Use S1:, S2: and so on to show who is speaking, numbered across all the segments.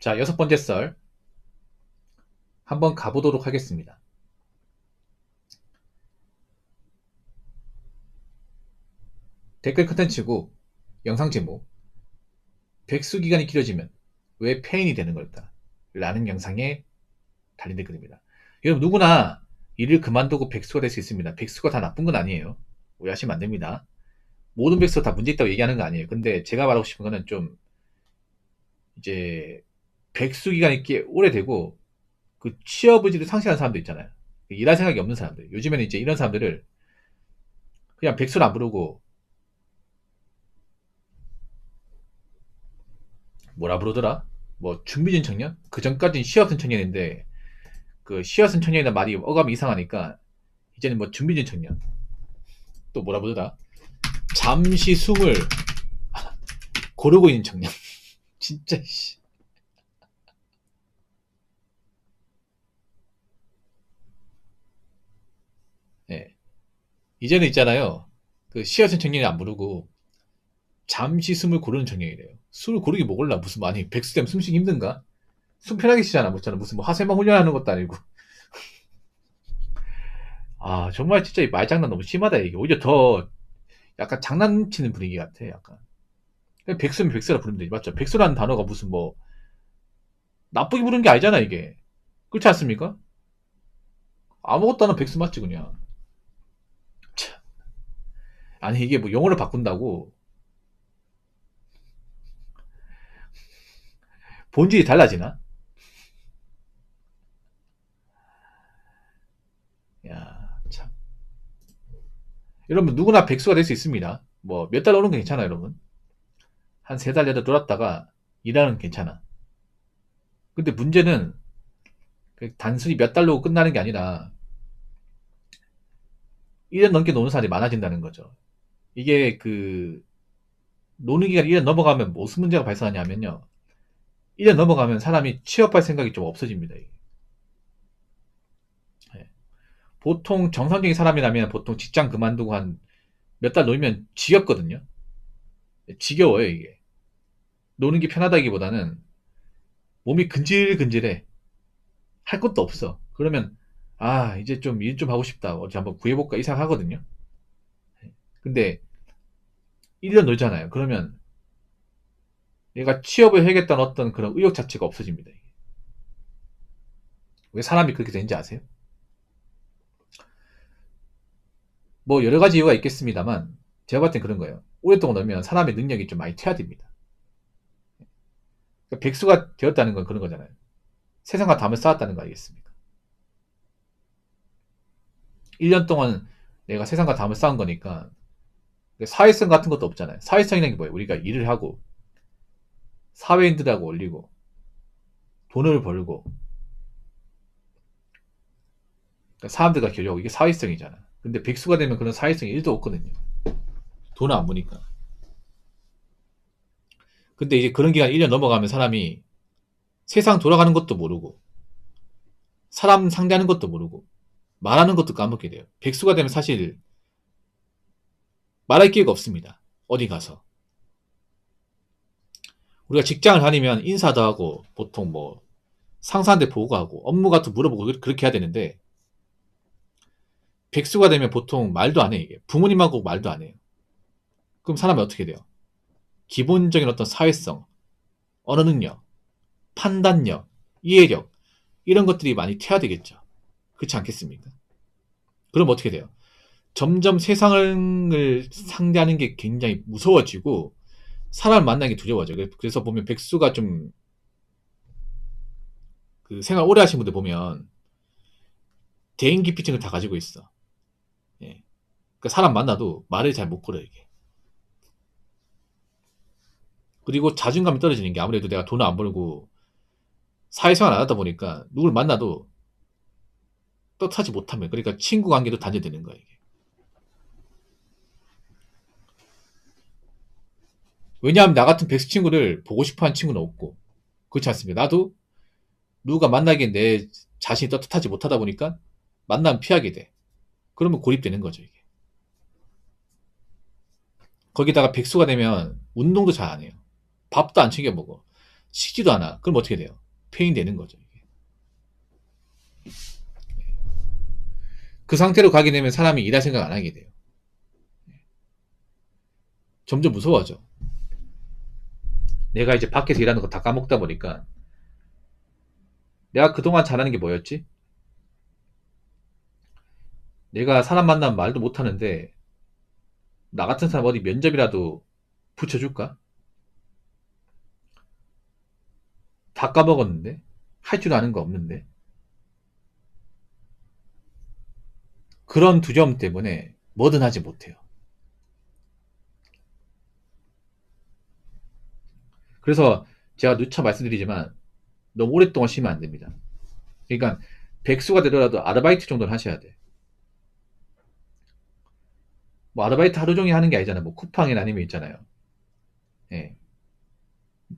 S1: 자, 6번째 썰 한번 가보도록 하겠습니다. 댓글 컨텐츠고 영상 제목 백수 기간이 길어지면 왜 폐인이 되는 걸까? 라는 영상에 달린 댓글입니다. 여러분 누구나 일을 그만두고 백수가 될 수 있습니다. 백수가 다 나쁜 건 아니에요. 오해하시면 안 됩니다. 모든 백수가 다 문제 있다고 얘기하는 거 아니에요. 근데 제가 말하고 싶은 거는 좀 이제 백수 기간이 꽤 오래되고 그 취업 의지를 상실하는 사람도 있잖아요. 일할 생각이 없는 사람들. 요즘에는 이제 이런 사람들을 그냥 백수를 안 부르고 뭐라 부르더라? 뭐 준비된 청년? 그 전까지는 시어슨 청년인데 그 시어슨 청년이라는 말이 어감이 이상하니까 이제는 뭐 준비된 청년. 또 뭐라 부르더라? 잠시 숨을 고르고 있는 청년. 진짜 씨. 예. 이제는 있잖아요. 그 시어슨 청년이 안 부르고 잠시 숨을 고르는 청년이래요. 숨을 고르기 뭐 골라? 무슨 많이 백수 되면 숨쉬기 힘든가? 숨 편하게 쉬잖아. 무슨 뭐 하세만 훈련하는 것도 아니고. 아 정말 진짜 이 말장난 너무 심하다 이게. 오히려 더 약간 장난치는 분위기 같아. 약간. 백수면 백수라 부르면 되지. 맞죠? 백수라는 단어가 무슨 뭐 나쁘게 부르는 게 아니잖아 이게. 그렇지 않습니까? 아무것도 안 하는 백수 맞지 그냥. 참. 아니 이게 뭐 용어를 바꾼다고 본질이 달라지나? 야 참. 여러분 누구나 백수가 될 수 있습니다. 뭐 몇 달 오는 건 괜찮아 여러분. 한 3달 4달 놀았다가 일하는 건 괜찮아. 근데 문제는 단순히 몇 달로 끝나는 게 아니라 1년 넘게 노는 사람이 많아진다는 거죠. 이게 그 노는 기간이 1년 넘어가면 무슨 문제가 발생하냐면요. 1년 넘어가면 사람이 취업할 생각이 좀 없어집니다. 이게. 예. 보통 정상적인 사람이라면 보통 직장 그만두고 한 몇 달 놀면 지겹거든요. 지겨워요 이게. 노는 게 편하다기보다는 몸이 근질근질해. 할 것도 없어. 그러면 아 이제 좀 일 좀 하고 싶다. 어디 한번 구해볼까 이 생각하거든요. 근데 1년 놀잖아요. 그러면 얘가 취업을 해야겠다는 어떤 그런 의욕 자체가 없어집니다. 왜 사람이 그렇게 되는지 아세요? 뭐 여러 가지 이유가 있겠습니다만 제가 봤을 땐 그런 거예요. 오랫동안 놀면 사람의 능력이 좀 많이 퇴화됩니다. 그러니까 백수가 되었다는 건 그런 거잖아요. 세상과 담을 쌓았다는 거 아니겠습니까? 1년 동안 내가 세상과 담을 쌓은 거니까 사회성 같은 것도 없잖아요. 사회성이라는 게 뭐예요? 우리가 일을 하고 사회인들하고 어울리고 돈을 벌고 그러니까 사람들과 교류하고 이게 사회성이잖아. 근데 백수가 되면 그런 사회성이 1도 없거든요. 돈을 안 버니까. 근데 이제 그런 기간 1년 넘어가면 사람이 세상 돌아가는 것도 모르고 사람 상대하는 것도 모르고 말하는 것도 까먹게 돼요. 백수가 되면 사실 말할 기회가 없습니다. 어디 가서. 우리가 직장을 다니면 인사도 하고 보통 뭐 상사한테 보고하고 업무 같은 거 물어보고 그렇게 해야 되는데 백수가 되면 보통 말도 안 해. 이게. 부모님하고 말도 안 해요. 그럼 사람이 어떻게 돼요? 기본적인 어떤 사회성, 언어 능력, 판단력, 이해력 이런 것들이 많이 퇴화되겠죠. 그렇지 않겠습니까? 그럼 어떻게 돼요? 점점 세상을 상대하는 게 굉장히 무서워지고 사람을 만나기 두려워져요. 그래서 보면 백수가 좀 그 생활 오래 하신 분들 보면 대인기피증을 다 가지고 있어. 예. 그러니까 사람 만나도 말을 잘 못 걸어 이게. 그리고 자존감이 떨어지는 게 아무래도 내가 돈을 안 벌고 사회생활 안 하다 보니까 누굴 만나도 떳하지 못하면 그러니까 친구 관계도 단절되는 거야 이게. 왜냐하면 나 같은 백수 친구를 보고 싶어하는 친구는 없고 그렇지 않습니까? 나도 누가 만나기엔 내 자신이 떳떳하지 못하다 보니까 만나면 피하게 돼. 그러면 고립되는 거죠 이게. 거기다가 백수가 되면 운동도 잘 안 해요. 밥도 안 챙겨 먹어. 쉬지도 않아. 그럼 어떻게 돼요? 폐인되는 거죠. 그 상태로 가게 되면 사람이 일할 생각 안 하게 돼요. 점점 무서워져. 내가 이제 밖에서 일하는 거 다 까먹다 보니까 내가 그동안 잘하는 게 뭐였지? 내가 사람 만나면 말도 못하는데 나 같은 사람 어디 면접이라도 붙여줄까? 다 까먹었는데 할 줄 아는 거 없는데 그런 두려움 때문에 뭐든 하지 못해요. 그래서 제가 누차 말씀드리지만 너무 오랫동안 쉬면 안 됩니다. 그러니까 백수가 되더라도 아르바이트 정도는 하셔야 돼. 뭐 아르바이트 하루 종일 하는 게 아니잖아요. 뭐 쿠팡이나 아니면 있잖아요. 예.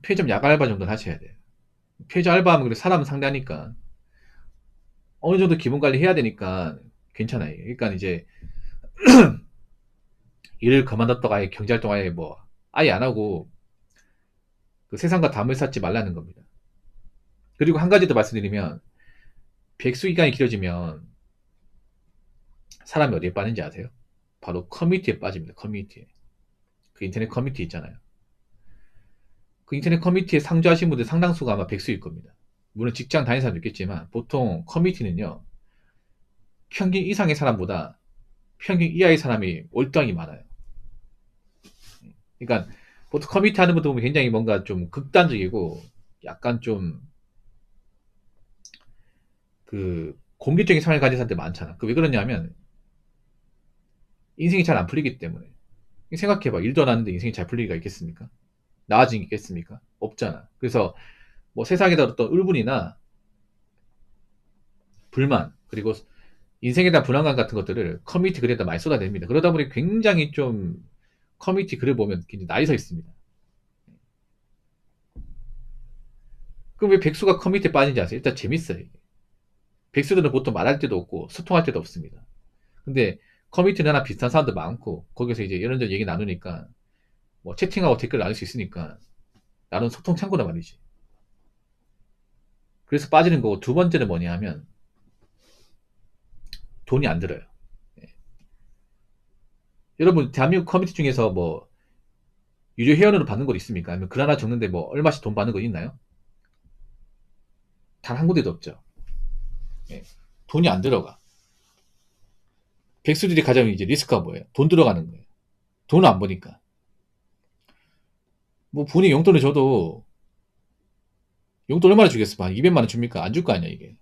S1: 편의점 야간 알바 정도는 하셔야 돼요. 편의점 알바하면 그래 사람은 상대하니까 어느 정도 기본 관리 해야 되니까 괜찮아요. 그러니까 이제 일을 그만뒀다가 아예 경제활동 아예 뭐 아예 안 하고 그 세상과 담을 쌓지 말라는 겁니다. 그리고 한 가지 더 말씀드리면 백수 기간이 길어지면 사람이 어디에 빠는지 아세요? 바로 커뮤니티에 빠집니다. 커뮤니티에. 그 인터넷 커뮤니티 있잖아요. 그 인터넷 커뮤니티에 상주하신 분들 상당수가 아마 백수일 겁니다. 물론 직장 다니는 사람도 있겠지만 보통 커뮤니티는요. 평균 이상의 사람보다 평균 이하의 사람이 월등히 많아요. 그러니까 보통 커뮤니티 하는 분들 보면 굉장히 뭔가 좀 극단적이고 약간 좀 그 공격적인 성향을 가진 사람들 많잖아. 그 왜 그러냐면 인생이 잘 안 풀리기 때문에. 생각해봐. 일도 안 하는데 인생이 잘 풀릴 리가 있겠습니까? 나아진 게 있겠습니까? 없잖아. 그래서 뭐 세상에다 어떤 울분이나 불만 그리고 인생에 대한 불안감 같은 것들을 커뮤니티 글에다 많이 쏟아냅니다. 그러다 보니 굉장히 좀 커뮤니티 글을 보면 굉장히 나이 서 있습니다. 그럼 왜 백수가 커뮤니티에 빠진지 아세요? 일단 재밌어요. 이게. 백수들은 보통 말할 때도 없고 소통할 때도 없습니다. 근데 커뮤니티는 하나 비슷한 사람들 많고 거기서 이제 이런저런 얘기 나누니까 뭐 채팅하고 댓글 나눌 수 있으니까 나는 소통 창구란 말이지. 그래서 빠지는 거고 두 번째는 뭐냐 하면 돈이 안 들어요. 예. 여러분 대한민국 커뮤니티 중에서 뭐 유료 회원으로 받는 곳 있습니까? 아니면 글 하나 적는데 뭐 얼마씩 돈 받는 거 있나요? 단 한 군데도 없죠. 예. 돈이 안 들어가. 백수들이 가장 이제 리스크가 뭐예요? 돈 들어가는 거예요. 돈을 안 버니까. 뭐 본인이 용돈을 줘도 용돈 얼마나 주겠어? 한 200만 원 줍니까? 안 줄 거 아니야 이게.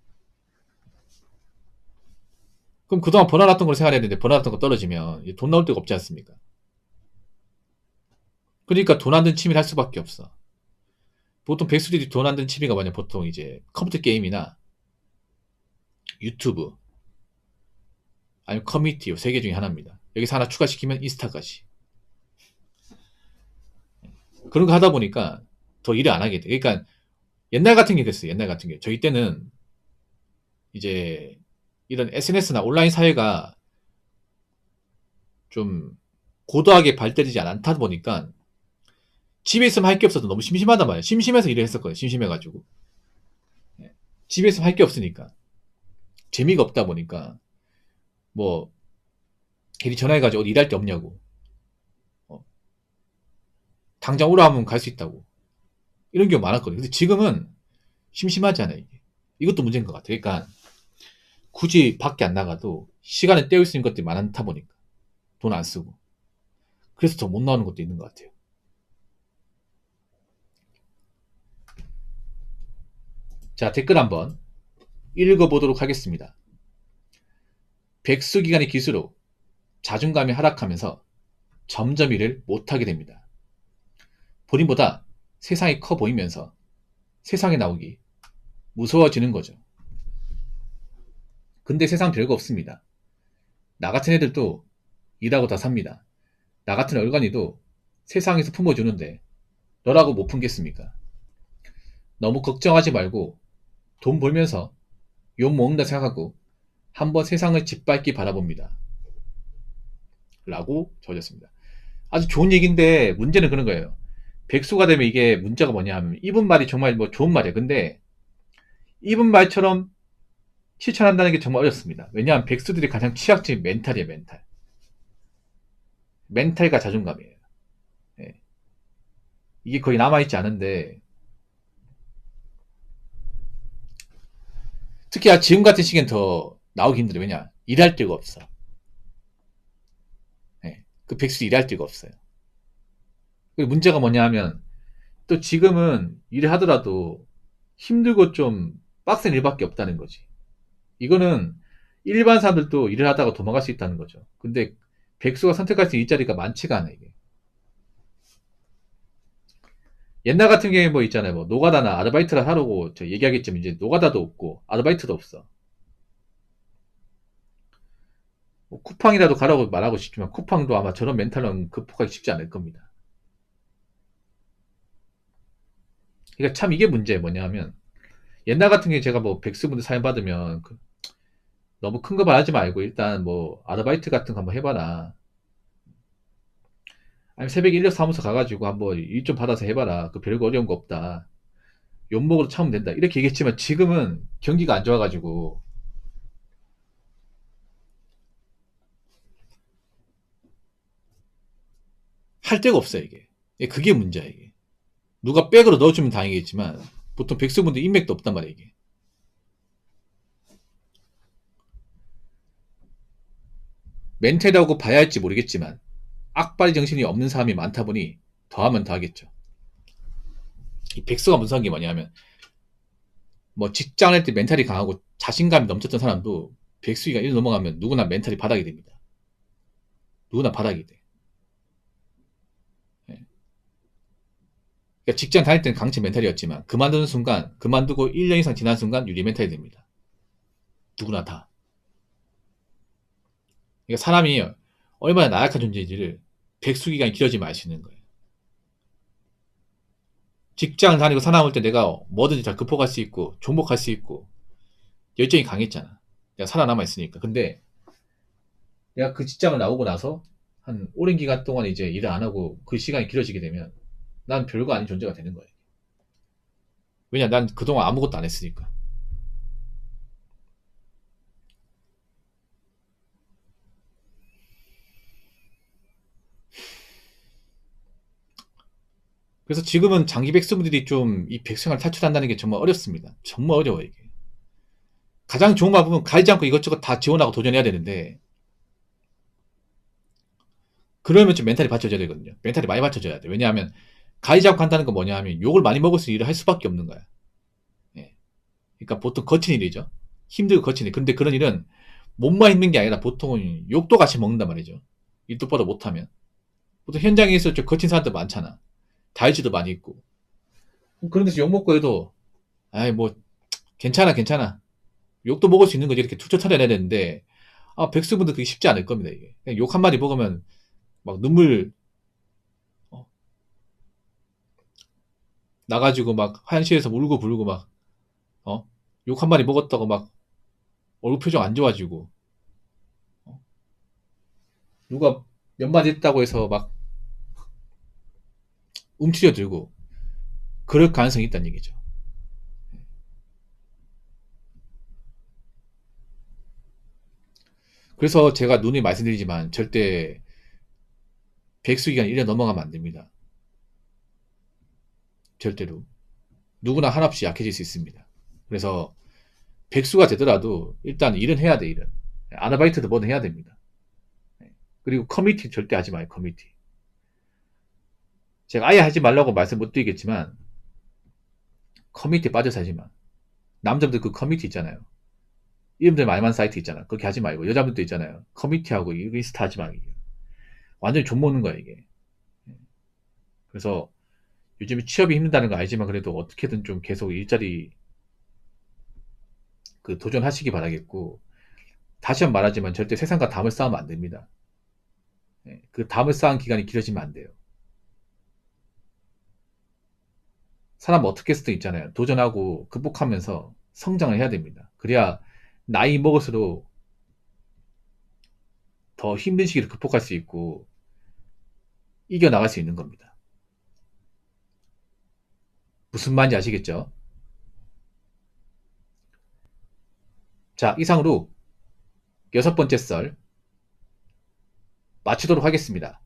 S1: 그럼 그동안 벌어놨던 걸 생활했는데 벌어놨던 거 떨어지면 이제 돈 나올 데가 없지 않습니까? 그러니까 돈 안 든 취미를 할 수밖에 없어. 보통 백수들이 돈 안 든 취미가 뭐냐? 보통 이제 컴퓨터 게임이나 유튜브 아니면 커뮤니티 요 세 개 중에 하나입니다. 여기서 하나 추가시키면 인스타까지. 그런 거 하다 보니까 더 일을 안 하게 돼. 그러니까 옛날 같은 게 됐어요. 옛날 같은 게. 저희 때는 이제 이런 SNS나 온라인 사회가 좀 고도하게 발달되지 않다 보니까 집에 있으면 할 게 없어서 너무 심심하단 말이에요. 심심해서 일을 했었거든요. 심심해가지고. 예. 집에 있으면 할 게 없으니까. 재미가 없다 보니까 뭐 괜히 전화해가지고 어디 일할 데 없냐고. 어, 당장 오라 하면 갈 수 있다고. 이런 경우 많았거든요. 근데 지금은 심심하지 않아요. 이게. 이것도 문제인 것 같아요. 그러니까 굳이 밖에 안 나가도 시간을 때울 수 있는 것들이 많다 보니까 돈 안 쓰고 그래서 더 못 나오는 것도 있는 것 같아요. 자, 댓글 한번 읽어보도록 하겠습니다. 백수 기간이 길수록 자존감이 하락하면서 점점 일을 못하게 됩니다. 본인보다 세상이 커 보이면서 세상에 나오기 무서워지는 거죠. 근데 세상 별거 없습니다. 나 같은 애들도 일하고 다 삽니다. 나 같은 얼간이도 세상에서 품어주는데 너라고 못 품겠습니까? 너무 걱정하지 말고 돈 벌면서 욕 먹는다 생각하고 한번 세상을 짓밟기 바라봅니다. 라고 적어졌습니다. 아주 좋은 얘기인데 문제는 그런 거예요. 백수가 되면 이게 문제가 뭐냐 하면 입은 말이 정말 뭐 좋은 말이에요. 근데 입은 말처럼 실천한다는 게 정말 어렵습니다. 왜냐하면 백수들이 가장 취약점이 멘탈이에요, 멘탈. 멘탈과 자존감이에요. 예. 이게 거의 남아있지 않은데, 특히 지금 같은 시기엔 더 나오기 힘들어요. 왜냐? 일할 데가 없어. 예. 그 백수 일할 데가 없어요. 그리고 문제가 뭐냐 하면, 또 지금은 일을 하더라도 힘들고 좀 빡센 일밖에 없다는 거지. 이거는 일반 사람들도 일을 하다가 도망갈 수 있다는 거죠. 근데 백수가 선택할 수 있는 일자리가 많지가 않아, 이게. 옛날 같은 경우에 뭐 있잖아요. 뭐 노가다나 아르바이트를 하려고 저 얘기하겠지만 이제 노가다도 없고 아르바이트도 없어. 뭐 쿠팡이라도 가라고 말하고 싶지만 쿠팡도 아마 저런 멘탈은 극복하기 쉽지 않을 겁니다. 그러니까 참 이게 문제 뭐냐 하면 옛날 같은 경우에 제가 뭐 백수분들 사연 받으면 너무 큰 거 바라지 말고 일단 뭐 아르바이트 같은 거 한번 해봐라. 아니면 새벽에 인력 사무소 가가지고 한번 일 좀 받아서 해봐라. 그 별거 어려운 거 없다. 욕먹으로 참으면 된다. 이렇게 얘기했지만 지금은 경기가 안 좋아가지고 할 데가 없어요, 이게. 예, 그게 문제야, 이게. 누가 백으로 넣어주면 다행이겠지만 보통 백수분들 인맥도 없단 말이야, 이게. 멘탈이라고 봐야 할지 모르겠지만 악바리 정신이 없는 사람이 많다 보니 더하면 더하겠죠. 이 백수가 무서운 게 뭐냐면 뭐 직장을 할 때 멘탈이 강하고 자신감이 넘쳤던 사람도 백수기가 1 넘어가면 누구나 멘탈이 바닥이 됩니다. 누구나 바닥이 돼. 예. 그러니까 직장 다닐 때는 강체 멘탈이었지만 그만두는 순간, 그만두고 1년 이상 지난 순간 유리 멘탈이 됩니다. 누구나 다. 그러니까 사람이 얼마나 나약한 존재인지를 백수기간이 길어지면 알 수 있는 거예요. 직장 다니고 살아남을 때 내가 뭐든지 다 극복할 수 있고 종복할 수 있고 열정이 강했잖아. 내가 살아남아 있으니까. 근데 내가 그 직장을 나오고 나서 한 오랜 기간 동안 이제 일을 안 하고 그 시간이 길어지게 되면 난 별거 아닌 존재가 되는 거예요. 왜냐, 난 그동안 아무것도 안 했으니까. 그래서 지금은 장기 백수분들이 좀 이 백수생활 탈출한다는 게 정말 어렵습니다. 정말 어려워요, 이게. 가장 좋은 방법은 가리지 않고 이것저것 다 지원하고 도전해야 되는데, 그러면 좀 멘탈이 받쳐져야 되거든요. 멘탈이 많이 받쳐져야 돼. 왜냐하면, 가리지 않고 한다는 건 뭐냐 하면, 욕을 많이 먹을수 일을 할 수밖에 없는 거야. 예. 그러니까 보통 거친 일이죠. 힘들고 거친 일. 근데 그런 일은 몸만 힘든 게 아니라 보통은 욕도 같이 먹는단 말이죠. 일 똑바로 못하면. 보통 현장에서 좀 거친 사람들 많잖아. 다혈질도 많이 있고. 그런 데서 욕 먹고 해도, 아이, 뭐, 괜찮아, 괜찮아. 욕도 먹을 수 있는 거지. 이렇게 툭툭 털어내야 되는데, 백수분들 그게 쉽지 않을 겁니다, 이게. 그냥 욕 한마디 먹으면, 막 눈물, 어, 나가지고 막, 화장실에서 울고 불고 막, 어, 욕 한마디 먹었다고 막, 얼굴 표정 안 좋아지고, 어, 누가 몇 마디 했다고 해서 막, 움츠려 들고, 그럴 가능성이 있다는 얘기죠. 그래서 제가 누누이 말씀드리지만, 절대, 백수기간 1년 넘어가면 안 됩니다. 절대로. 누구나 한없이 약해질 수 있습니다. 그래서, 백수가 되더라도 일단 일은 해야 돼, 일은. 아르바이트도 뭐든 해야 됩니다. 그리고 커뮤니티 절대 하지 마요, 커뮤니티. 제가 아예 하지 말라고 말씀 못 드리겠지만, 커뮤니티 빠져서 하지 마. 남자분들 그 커뮤니티 있잖아요. 이름들 많이 많은 사이트 있잖아. 그렇게 하지 말고. 여자분도 있잖아요. 커뮤니티하고 인스타 하지 마. 이게. 완전히 존먹는 거야, 이게. 그래서 요즘에 취업이 힘들다는 거 알지만 그래도 어떻게든 좀 계속 일자리 도전하시기 바라겠고, 다시 한 번 말하지만 절대 세상과 담을 쌓으면 안 됩니다. 그 담을 쌓은 기간이 길어지면 안 돼요. 사람 어떻게 수도 있잖아요. 도전하고 극복하면서 성장을 해야 됩니다. 그래야 나이 먹을수록 더 힘든 시기를 극복할 수 있고 이겨나갈 수 있는 겁니다. 무슨 말인지 아시겠죠? 자, 이상으로 6번째 썰 마치도록 하겠습니다.